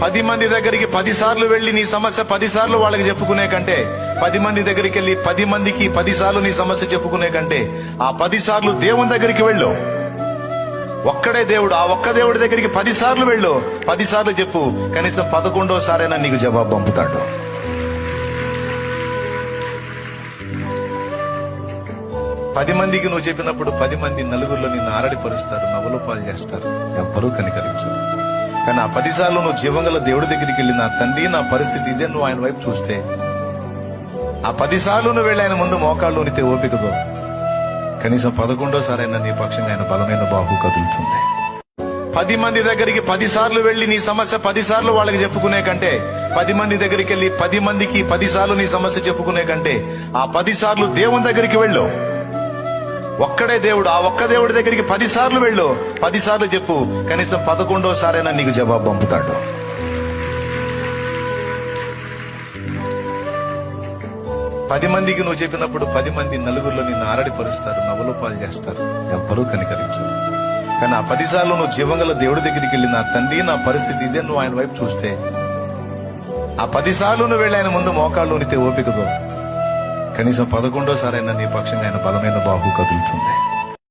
10 మంది దగ్గరికి 10 సార్లు వెళ్లి నీ సమస్య 10 సార్లు వాళ్ళకి చెప్పుకునే కంటే, 10 మంది దగ్గరికి వెళ్ళి 10 మందికి 10 సార్లు నీ సమస్య చెప్పుకునే కంటే, ఆ 10 సార్లు దేవుని దగ్గరికి వెళ్ళు. ఒక్కడే దేవుడు, ఆ ఒక్క దేవుడి దగ్గరికి 10 సార్లు వెళ్ళు. 10 సార్లు చెప్పు, కనీసం 11వ సారైనా నీకు జవాబు పంపుతాడు. 10 మందికి నువ్వు చెప్పినప్పుడు 10 మంది నలుగురిలో నిన్ను ఆరడిపరుస్తారు, నవ్వులు పాలు చేస్తారు, ఎవ్వరూ కనికరించరు. కానీ ఆ 10 సార్లు నువ్వు జీవంగల దేవుడి దగ్గరికి వెళ్ళి, నా తండ్రి నా పరిస్థితి ఇదే, నువ్వు ఆయన వైపు చూస్తే, ఆ 10 సార్లు నువ్వు వెళ్ళి ఆయన ముందు మోకాళ్ళు ఉనితే ఓపికతో, కనీసం 11వ సారైనా నీ పక్షంగా ఆయన బలమైన బాహు కదులుతుంది. 10 మంది దగ్గరికి 10 సార్లు వెళ్లి నీ సమస్య 10 సార్లు వాళ్ళకి చెప్పుకునే కంటే, 10 మంది దగ్గరికి వెళ్ళి 10 మందికి 10 సార్లు నీ సమస్య చెప్పుకునే కంటే, ఆ 10 సార్లు దేవుని దగ్గరికి వెళ్ళు. ఒక్కడే దేవుడు, ఆ ఒక్క దేవుడి దగ్గరికి 10 సార్లు వెళ్ళు. 10 సార్లు చెప్పు, కనీసం 11వ సారైనా నీకు జవాబు పంపుతాడు. 10 మందికి నువ్వు చెప్పినప్పుడు 10 మంది నలుగురిలో నిన్ను ఆరడిపరుస్తారు, నవ్వులు పాలు చేస్తారు, ఎవ్వరూ కనికరించరు. కానీ ఆ 10 సార్లు నువ్వు జీవంగల దేవుడి దగ్గరికి వెళ్ళి, నా తండ్రి నా పరిస్థితి ఇదే, నువ్వు ఆయన వైపు చూస్తే, ఆ 10 సార్లు నువ్వు వెళ్ళి ఆయన ముందు మోకాళ్ళు ఉనితే ఓపికతో, కనీసం 11వ సారైనా నీ పక్షంగా ఆయన బలమైన బాహు కదులుతుంది.